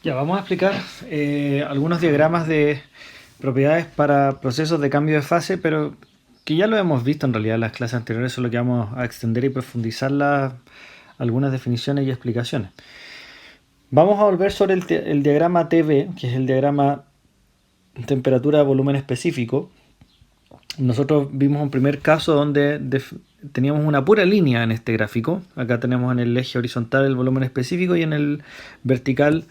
Ya, vamos a explicar algunos diagramas de propiedades para procesos de cambio de fase, pero que ya lo hemos visto en realidad en las clases anteriores, solo que vamos a extender y profundizar algunas definiciones y explicaciones. Vamos a volver sobre el diagrama TV, que es el diagrama temperatura volumen específico. Nosotros vimos un primer caso donde teníamos una pura línea en este gráfico. Acá tenemos en el eje horizontal el volumen específico y en el vertical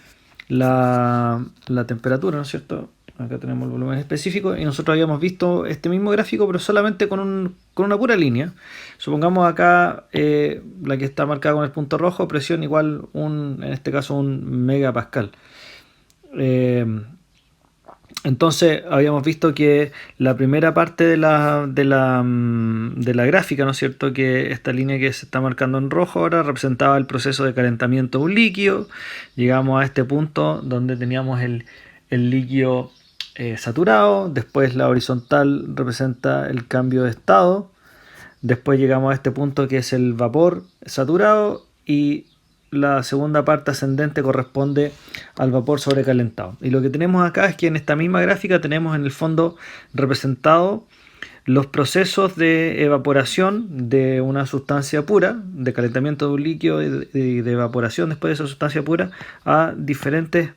la temperatura, ¿no es cierto? Acá tenemos el volumen específico y nosotros habíamos visto este mismo gráfico pero solamente con una pura línea. Supongamos acá la que está marcada con el punto rojo, presión igual en este caso un megapascal. Entonces habíamos visto que la primera parte de la gráfica, ¿no es cierto? Que esta línea que se está marcando en rojo ahora representaba el proceso de calentamiento de un líquido. Llegamos a este punto donde teníamos el líquido saturado. Después la horizontal representa el cambio de estado. Después llegamos a este punto que es el vapor saturado y la segunda parte ascendente corresponde al vapor sobrecalentado. Y lo que tenemos acá es que en esta misma gráfica tenemos en el fondo representado los procesos de evaporación de una sustancia pura, de calentamiento de un líquido y de evaporación después de esa sustancia pura a diferentes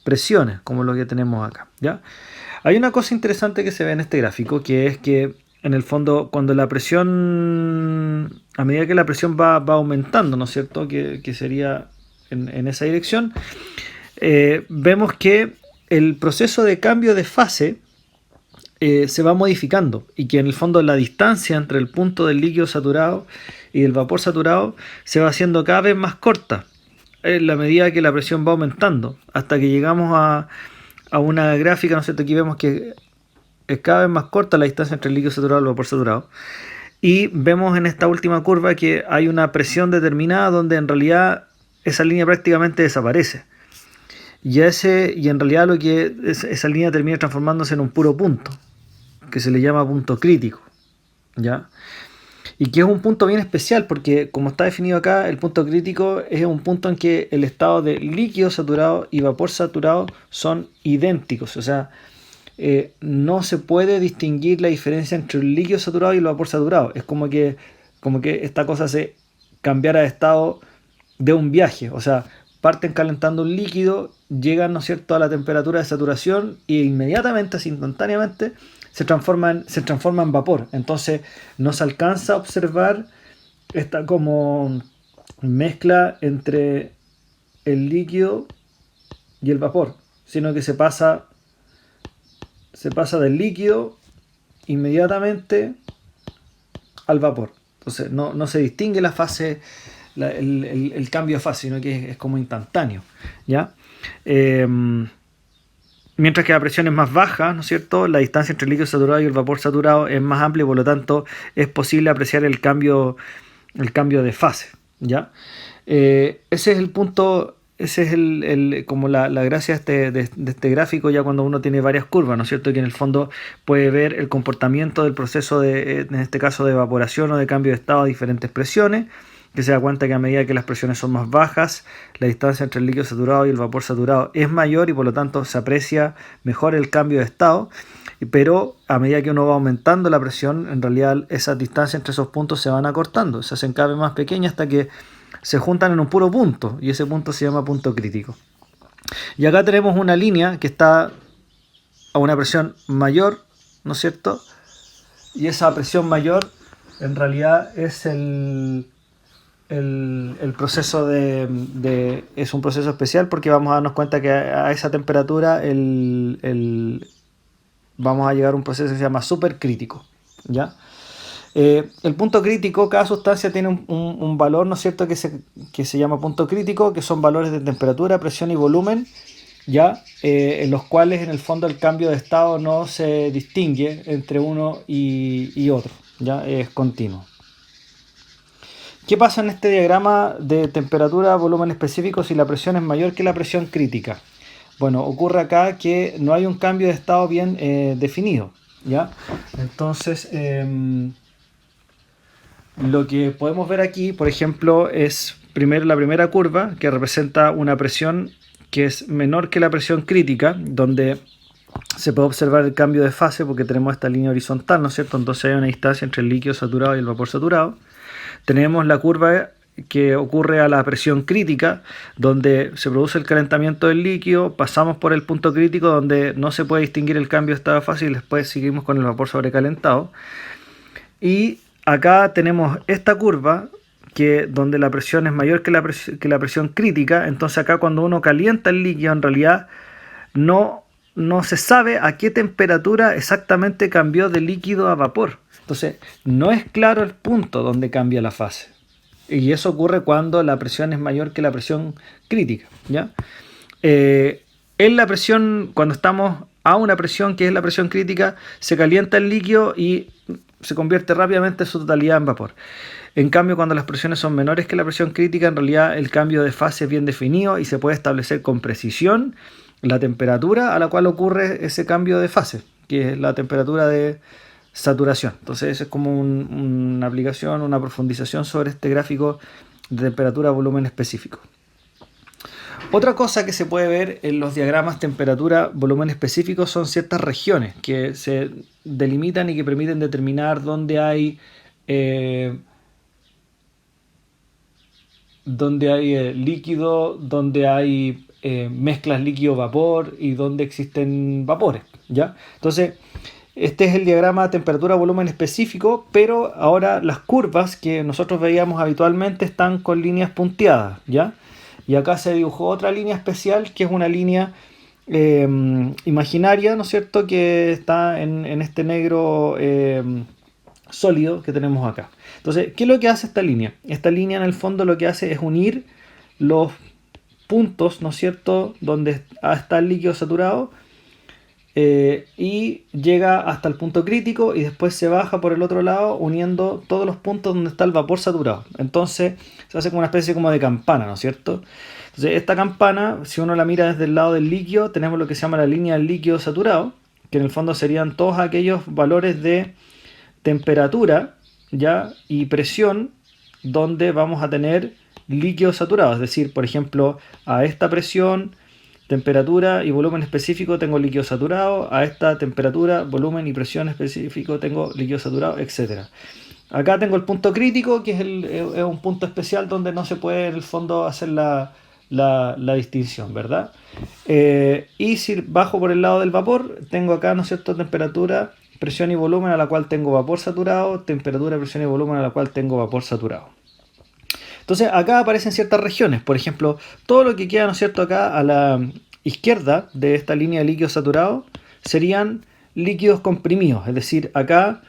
presiones, como lo que tenemos acá, ¿ya? Hay una cosa interesante que se ve en este gráfico, que es que en el fondo cuando la presión, a medida que la presión va aumentando, ¿no es cierto? Que sería en esa dirección, vemos que el proceso de cambio de fase se va modificando y que en el fondo la distancia entre el punto del líquido saturado y el vapor saturado se va haciendo cada vez más corta en la medida que la presión va aumentando, hasta que llegamos a una gráfica, ¿no es cierto? Aquí vemos que es cada vez más corta la distancia entre el líquido saturado y el vapor saturado. Y vemos en esta última curva que hay una presión determinada donde en realidad esa línea prácticamente desaparece. Y en realidad esa línea termina transformándose en un puro punto, que se le llama punto crítico, ¿ya? Y que es un punto bien especial porque, como está definido acá, el punto crítico es un punto en que el estado de líquido saturado y vapor saturado son idénticos. O sea, no se puede distinguir la diferencia entre el líquido saturado y el vapor saturado. Es como que esta cosa se cambiara de estado de un viaje. O sea, parten calentando un líquido, llegan, ¿no es cierto?, a la temperatura de saturación e inmediatamente, así instantáneamente, se transforma en vapor. Entonces no se alcanza a observar esta como mezcla entre el líquido y el vapor, sino que se pasa del líquido inmediatamente al vapor. Entonces no se distingue la fase, el cambio de fase, sino que es como instantáneo, ¿ya? Mientras que la presión es más baja, ¿no es cierto? La distancia entre el líquido saturado y el vapor saturado es más amplia y por lo tanto es posible apreciar el cambio de fase, ¿ya? Ese es el punto, ese es como la gracia de este gráfico ya cuando uno tiene varias curvas, ¿no es cierto? Que en el fondo puede ver el comportamiento del proceso en este caso de evaporación o de cambio de estado a diferentes presiones, que se da cuenta que a medida que las presiones son más bajas, la distancia entre el líquido saturado y el vapor saturado es mayor y por lo tanto se aprecia mejor el cambio de estado, pero a medida que uno va aumentando la presión, en realidad esas distancias entre esos puntos se van acortando, se hacen cada vez más pequeñas hasta que se juntan en un puro punto y ese punto se llama punto crítico. Y acá tenemos una línea que está a una presión mayor, ¿no es cierto? Y esa presión mayor en realidad es el proceso es un proceso especial porque vamos a darnos cuenta que a esa temperatura vamos a llegar a un proceso que se llama supercrítico, ¿ya? El punto crítico, cada sustancia tiene un valor, ¿no es cierto?, que se llama punto crítico, que son valores de temperatura, presión y volumen, ¿ya? En los cuales en el fondo el cambio de estado no se distingue entre uno y otro, ¿ya? Es continuo. ¿Qué pasa en este diagrama de temperatura, volumen específico si la presión es mayor que la presión crítica? Bueno, ocurre acá que no hay un cambio de estado bien definido, ¿ya? Entonces, lo que podemos ver aquí, por ejemplo, es primero la primera curva que representa una presión que es menor que la presión crítica, donde se puede observar el cambio de fase porque tenemos esta línea horizontal, ¿no es cierto? Entonces hay una distancia entre el líquido saturado y el vapor saturado. Tenemos la curva que ocurre a la presión crítica, donde se produce el calentamiento del líquido, pasamos por el punto crítico donde no se puede distinguir el cambio de estado de fase y después seguimos con el vapor sobrecalentado. Y acá tenemos esta curva donde la presión es mayor que la presión crítica. Entonces acá cuando uno calienta el líquido, en realidad no se sabe a qué temperatura exactamente cambió de líquido a vapor. Entonces no es claro el punto donde cambia la fase. Y eso ocurre cuando la presión es mayor que la presión crítica, ¿ya? En la presión, cuando estamos a una presión que es la presión crítica, se calienta el líquido y se convierte rápidamente en su totalidad en vapor. En cambio, cuando las presiones son menores que la presión crítica, en realidad el cambio de fase es bien definido y se puede establecer con precisión la temperatura a la cual ocurre ese cambio de fase, que es la temperatura de saturación. Entonces, eso es como una aplicación, una profundización sobre este gráfico de temperatura volumen específico. Otra cosa que se puede ver en los diagramas temperatura volumen específico son ciertas regiones que se delimitan y que permiten determinar dónde hay líquido, dónde hay mezclas líquido-vapor y dónde existen vapores, ¿ya? Entonces, este es el diagrama temperatura-volumen específico, pero ahora las curvas que nosotros veíamos habitualmente están con líneas punteadas, ¿ya? Y acá se dibujó otra línea especial, que es una línea imaginaria, ¿no es cierto?, que está en este negro sólido que tenemos acá. Entonces, ¿qué es lo que hace esta línea? Esta línea en el fondo lo que hace es unir los puntos, ¿no es cierto?, donde está el líquido saturado y llega hasta el punto crítico y después se baja por el otro lado uniendo todos los puntos donde está el vapor saturado. Entonces se hace como una especie como de campana, ¿no es cierto? Entonces esta campana, si uno la mira desde el lado del líquido, tenemos lo que se llama la línea del líquido saturado, que en el fondo serían todos aquellos valores de temperatura, ¿ya?, y presión donde vamos a tener líquido saturado. Es decir, por ejemplo, a esta presión, temperatura y volumen específico tengo líquido saturado, a esta temperatura, volumen y presión específico tengo líquido saturado, etc. Acá tengo el punto crítico, que es un punto especial donde no se puede en el fondo hacer la distinción, ¿verdad? Y si bajo por el lado del vapor, tengo acá, ¿no es cierto?, temperatura, presión y volumen a la cual tengo vapor saturado, temperatura, presión y volumen a la cual tengo vapor saturado. Entonces acá aparecen ciertas regiones, por ejemplo, todo lo que queda, ¿no es cierto?, acá a la izquierda de esta línea de líquido saturado serían líquidos comprimidos, es decir, acá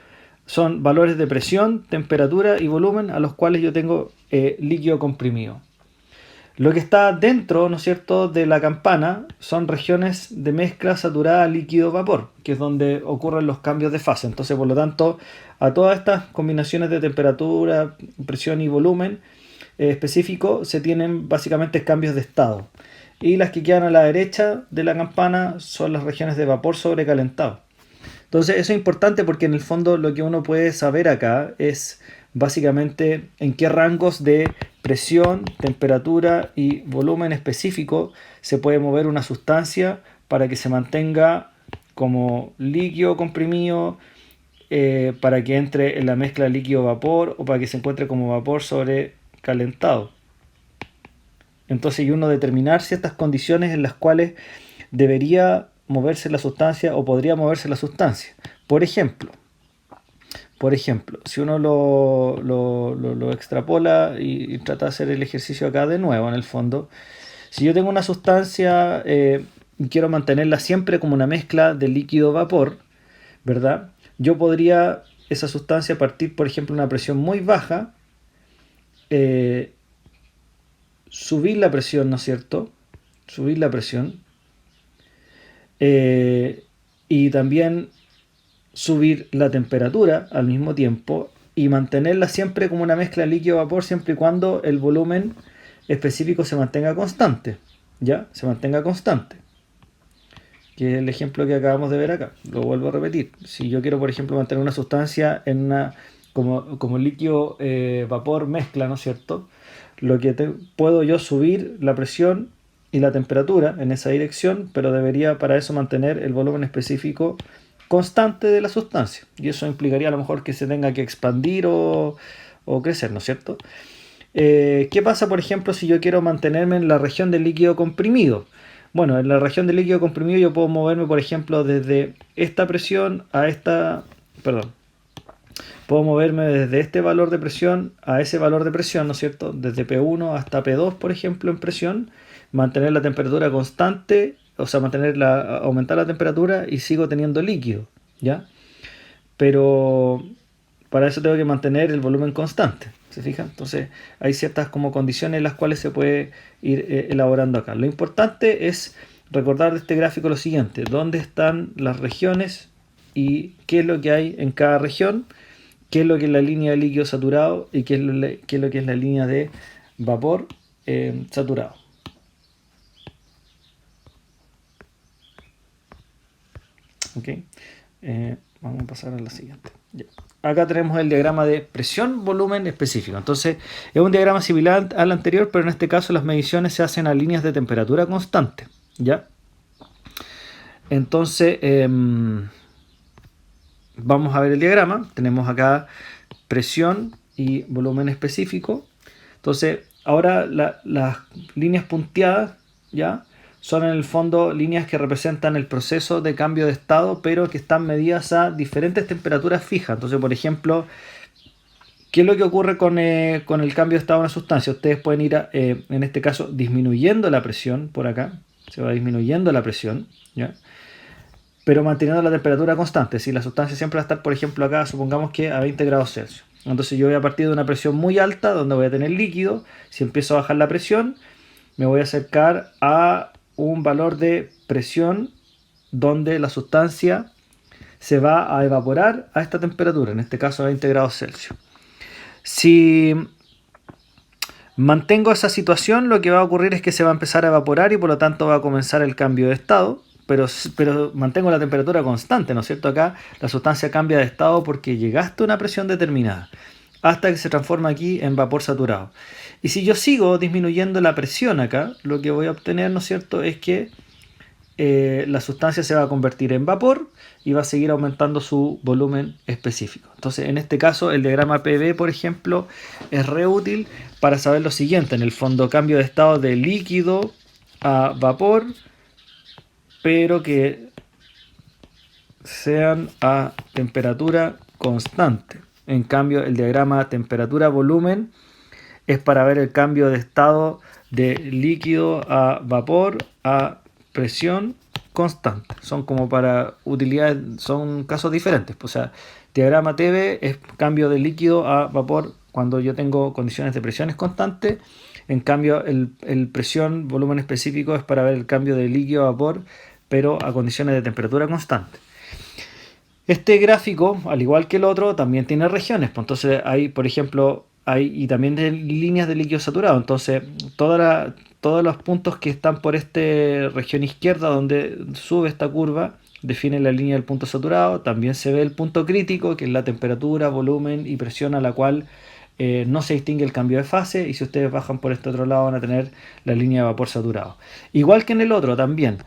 son valores de presión, temperatura y volumen a los cuales yo tengo líquido comprimido. Lo que está dentro, ¿no es cierto?, de la campana son regiones de mezcla saturada líquido-vapor, que es donde ocurren los cambios de fase. Entonces, por lo tanto, a todas estas combinaciones de temperatura, presión y volumen específico se tienen básicamente cambios de estado. Y las que quedan a la derecha de la campana son las regiones de vapor sobrecalentado. Entonces, eso es importante porque en el fondo lo que uno puede saber acá es básicamente en qué rangos de presión, temperatura y volumen específico se puede mover una sustancia para que se mantenga como líquido comprimido, para que entre en la mezcla líquido-vapor o para que se encuentre como vapor sobrecalentado. Entonces, y uno determinar ciertas condiciones en las cuales debería moverse la sustancia o podría moverse la sustancia. Por ejemplo, si uno lo extrapola y trata de hacer el ejercicio acá de nuevo, en el fondo, si yo tengo una sustancia y quiero mantenerla siempre como una mezcla de líquido-vapor, ¿verdad? Yo podría esa sustancia partir, por ejemplo, a una presión muy baja, subir la presión, ¿no es cierto? Subir la presión y también subir la temperatura al mismo tiempo y mantenerla siempre como una mezcla líquido-vapor siempre y cuando el volumen específico se mantenga constante, ¿ya? Se mantenga constante, que es el ejemplo que acabamos de ver acá. Lo vuelvo a repetir. Si yo quiero, por ejemplo, mantener una sustancia en una como líquido vapor mezcla, ¿no es cierto? Lo que puedo yo subir la presión y la temperatura en esa dirección, pero debería para eso mantener el volumen específico constante de la sustancia. Y eso implicaría a lo mejor que se tenga que expandir o crecer, ¿no es cierto? ¿Qué pasa, por ejemplo, si yo quiero mantenerme en la región del líquido comprimido? Bueno, en la región del líquido comprimido yo puedo moverme, por ejemplo, desde esta presión a esta... Perdón. Puedo moverme desde este valor de presión a ese valor de presión, ¿no es cierto? Desde P1 hasta P2, por ejemplo, en presión. Mantener la temperatura constante, o sea, aumentar la temperatura y sigo teniendo líquido, ¿ya? Pero para eso tengo que mantener el volumen constante, ¿se fijan? Entonces hay ciertas como condiciones en las cuales se puede ir elaborando acá. Lo importante es recordar de este gráfico lo siguiente: dónde están las regiones y qué es lo que hay en cada región, qué es lo que es la línea de líquido saturado y qué es lo que es la línea de vapor saturado. ¿Ok? Vamos a pasar a la siguiente. Ya. Acá tenemos el diagrama de presión, volumen específico. Entonces, es un diagrama similar al anterior, pero en este caso las mediciones se hacen a líneas de temperatura constante. ¿Ya? Entonces, vamos a ver el diagrama. Tenemos acá presión y volumen específico. Entonces, ahora las líneas punteadas, ¿ya?, son en el fondo líneas que representan el proceso de cambio de estado, pero que están medidas a diferentes temperaturas fijas. Entonces, por ejemplo, ¿qué es lo que ocurre con el cambio de estado de una sustancia? Ustedes pueden ir, en este caso, disminuyendo la presión por acá. Se va disminuyendo la presión, ¿ya?, pero manteniendo la temperatura constante. Si la sustancia siempre va a estar, por ejemplo, acá, supongamos que a 20 grados Celsius. Entonces yo voy a partir de una presión muy alta, donde voy a tener líquido. Si empiezo a bajar la presión, me voy a acercar a un valor de presión donde la sustancia se va a evaporar a esta temperatura, en este caso a 20 grados Celsius. Si mantengo esa situación, lo que va a ocurrir es que se va a empezar a evaporar y por lo tanto va a comenzar el cambio de estado, pero mantengo la temperatura constante, ¿no es cierto? Acá la sustancia cambia de estado porque llegaste a una presión determinada, hasta que se transforma aquí en vapor saturado. Y si yo sigo disminuyendo la presión acá, lo que voy a obtener, ¿no es cierto?, es que la sustancia se va a convertir en vapor y va a seguir aumentando su volumen específico. Entonces, en este caso, el diagrama PV, por ejemplo, es re útil para saber lo siguiente: en el fondo, cambio de estado de líquido a vapor, pero que sean a temperatura constante. En cambio, el diagrama temperatura-volumen es para ver el cambio de estado de líquido a vapor a presión constante. Son como para utilidades, son casos diferentes. O sea, diagrama TV es cambio de líquido a vapor cuando yo tengo condiciones de presiones constantes. En cambio, el presión, volumen específico es para ver el cambio de líquido a vapor, pero a condiciones de temperatura constante. Este gráfico, al igual que el otro, también tiene regiones. Pues entonces hay, por ejemplo, y también de líneas de líquido saturado. Entonces, todos los puntos que están por esta región izquierda, donde sube esta curva, define la línea del punto saturado. También se ve el punto crítico, que es la temperatura, volumen y presión a la cual no se distingue el cambio de fase. Y si ustedes bajan por este otro lado, van a tener la línea de vapor saturado. Igual que en el otro también.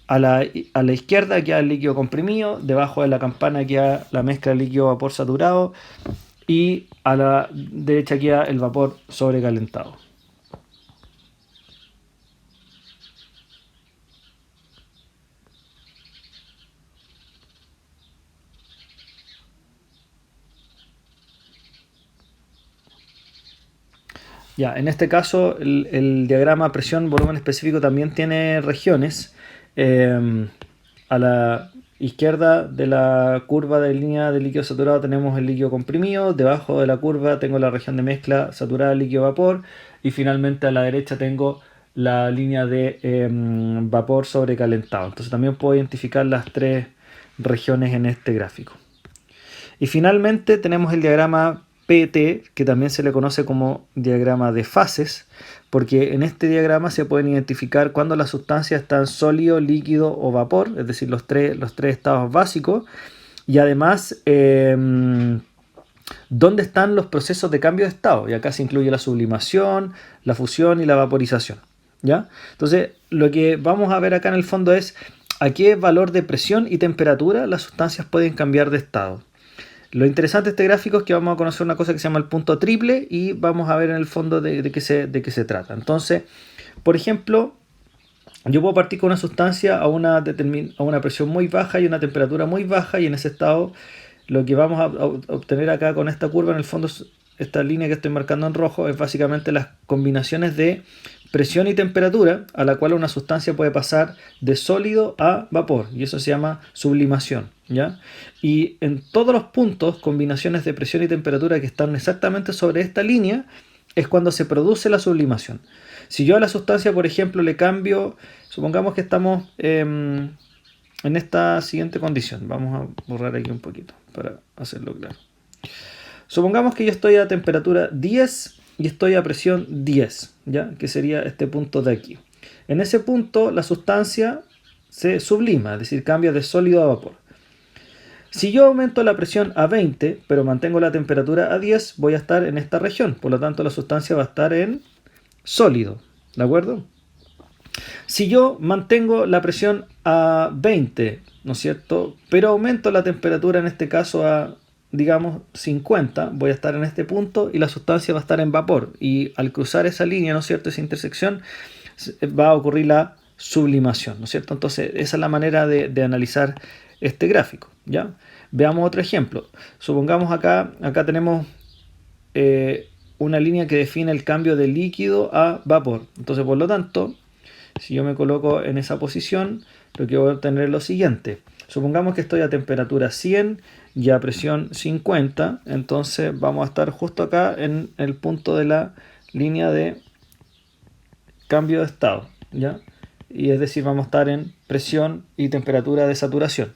A la izquierda queda el líquido comprimido, debajo de la campana queda la mezcla líquido-vapor saturado y a la derecha queda el vapor sobrecalentado. Ya, en este caso el diagrama presión-volumen específico también tiene regiones. A la izquierda de la curva de línea de líquido saturado tenemos el líquido comprimido, debajo de la curva tengo la región de mezcla saturada líquido-vapor y finalmente a la derecha tengo la línea de vapor sobrecalentado. Entonces también puedo identificar las tres regiones en este gráfico. Y finalmente tenemos el diagrama PT, que también se le conoce como diagrama de fases, porque en este diagrama se pueden identificar cuando la sustancia está en sólido, líquido o vapor, es decir, los tres estados básicos, y además dónde están los procesos de cambio de estado, y acá se incluye la sublimación, la fusión y la vaporización. ¿ya? Entonces, lo que vamos a ver acá en el fondo es a qué valor de presión y temperatura las sustancias pueden cambiar de estado. Lo interesante de este gráfico es que vamos a conocer una cosa que se llama el punto triple y vamos a ver en el fondo de qué se trata. Entonces, por ejemplo, yo puedo partir con una sustancia a una presión muy baja y una temperatura muy baja, y en ese estado lo que vamos a obtener acá con esta curva, en el fondo, esta línea que estoy marcando en rojo, es básicamente las combinaciones de presión y temperatura a la cual una sustancia puede pasar de sólido a vapor, y eso se llama sublimación, ¿ya? Y en todos los puntos, combinaciones de presión y temperatura que están exactamente sobre esta línea, es cuando se produce la sublimación. Si yo a la sustancia, por ejemplo, le cambio, supongamos que estamos en esta siguiente condición. Vamos a borrar aquí un poquito para hacerlo claro. Supongamos que yo estoy a temperatura 10 y estoy a presión 10, ¿ya? Que sería este punto de aquí. En ese punto la sustancia se sublima, es decir, cambia de sólido a vapor. Si yo aumento la presión a 20, pero mantengo la temperatura a 10, voy a estar en esta región. Por lo tanto, la sustancia va a estar en sólido, ¿de acuerdo? Si yo mantengo la presión a 20, ¿no es cierto? Pero aumento la temperatura en este caso a, digamos, 50, voy a estar en este punto y la sustancia va a estar en vapor. Y al cruzar esa línea, ¿no es cierto?, esa intersección, va a ocurrir la sublimación, ¿no es cierto? Entonces, esa es la manera de analizar este gráfico, ¿ya? Veamos otro ejemplo. Supongamos acá tenemos una línea que define el cambio de líquido a vapor. Entonces, por lo tanto, si yo me coloco en esa posición, lo que voy a obtener es lo siguiente. Supongamos que estoy a temperatura 100 y a presión 50, entonces vamos a estar justo acá en el punto de la línea de cambio de estado, ¿ya? Y es decir, vamos a estar en presión y temperatura de saturación.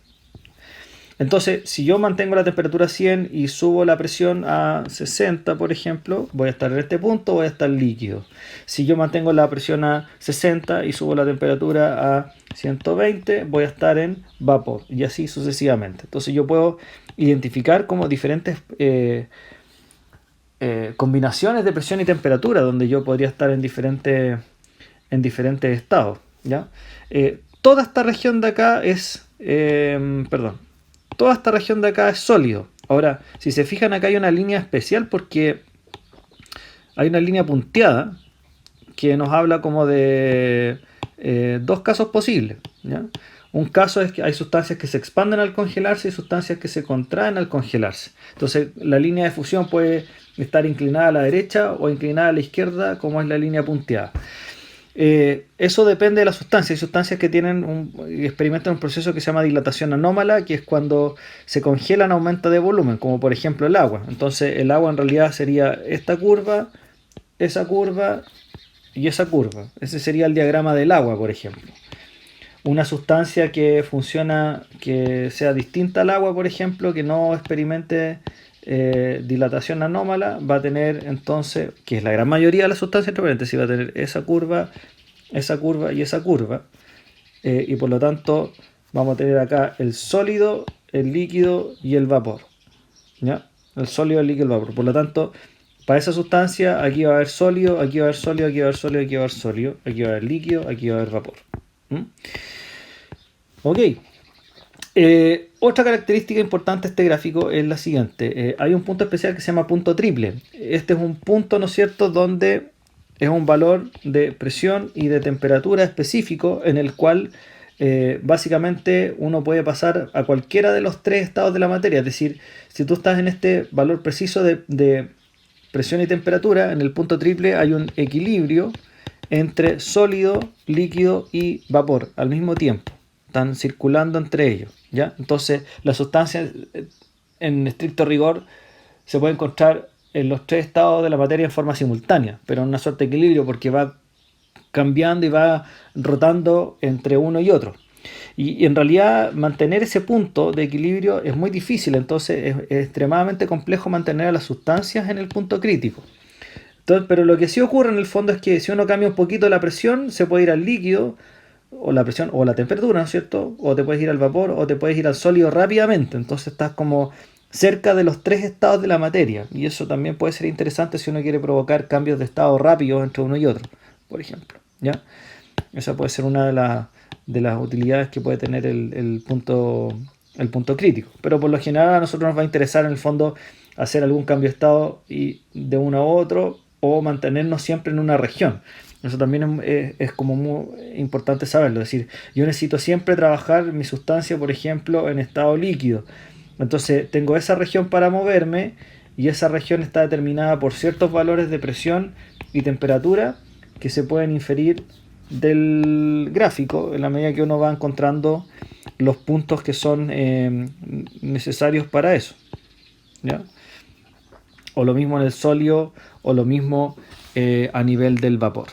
Entonces, si yo mantengo la temperatura 100 y subo la presión a 60, por ejemplo, voy a estar en este punto, voy a estar líquido. Si yo mantengo la presión a 60 y subo la temperatura a 120, voy a estar en vapor, y así sucesivamente. Entonces yo puedo identificar como diferentes combinaciones de presión y temperatura, donde yo podría estar en diferentes estados, ¿ya? Toda esta región de acá es... Toda esta región de acá es sólido. Ahora, si se fijan, acá hay una línea especial porque hay una línea punteada que nos habla como de dos casos posibles, ¿ya? Un caso es que hay sustancias que se expanden al congelarse y sustancias que se contraen al congelarse. Entonces, la línea de fusión puede estar inclinada a la derecha o inclinada a la izquierda, como es la línea punteada. Eso depende de la sustancia. Hay sustancias que experimentan un proceso que se llama dilatación anómala, que es cuando se congelan, aumenta de volumen, como por ejemplo el agua. Entonces el agua en realidad sería esta curva, esa curva y esa curva. Ese sería el diagrama del agua, por ejemplo. Una sustancia que funciona, que sea distinta al agua, por ejemplo, que no experimente dilatación anómala, va a tener entonces, que es la gran mayoría de las sustancias, entre paréntesis, va a tener esa curva y esa curva, y por lo tanto vamos a tener acá el sólido, el líquido y el vapor, ¿ya? El sólido, el líquido y el vapor. Por lo tanto, para esa sustancia aquí va a haber sólido, aquí va a haber sólido, aquí va a haber sólido, aquí va a haber sólido, aquí va a haber líquido, aquí va a haber vapor. Ok. Otra característica importante de este gráfico es la siguiente. Hay un punto especial que se llama punto triple. Este es un punto, ¿no es cierto?, donde es un valor de presión y de temperatura específico en el cual básicamente uno puede pasar a cualquiera de los tres estados de la materia. Es decir, si tú estás en este valor preciso de presión y temperatura, en el punto triple hay un equilibrio entre sólido, líquido y vapor al mismo tiempo. Están circulando entre ellos, ¿ya? Entonces, la sustancia, en estricto rigor, se puede encontrar en los tres estados de la materia en forma simultánea, pero en una suerte de equilibrio porque va cambiando y va rotando entre uno y otro. Y en realidad mantener ese punto de equilibrio es muy difícil, entonces es extremadamente complejo mantener a las sustancias en el punto crítico. Entonces, pero lo que sí ocurre en el fondo es que si uno cambia un poquito la presión, se puede ir al líquido, o la presión o la temperatura, ¿no es cierto? O te puedes ir al vapor o te puedes ir al sólido rápidamente. Entonces estás como cerca de los tres estados de la materia. Y eso también puede ser interesante si uno quiere provocar cambios de estado rápidos entre uno y otro, por ejemplo, ¿ya? Esa puede ser una de las utilidades que puede tener el punto crítico. Pero por lo general a nosotros nos va a interesar en el fondo hacer algún cambio de estado y de uno a otro o mantenernos siempre en una región. Eso también es como muy importante saberlo. Es decir, yo necesito siempre trabajar mi sustancia, por ejemplo, en estado líquido. Entonces tengo esa región para moverme y esa región está determinada por ciertos valores de presión y temperatura que se pueden inferir del gráfico en la medida que uno va encontrando los puntos que son necesarios para eso, ¿ya? O lo mismo en el sólido o lo mismo a nivel del vapor.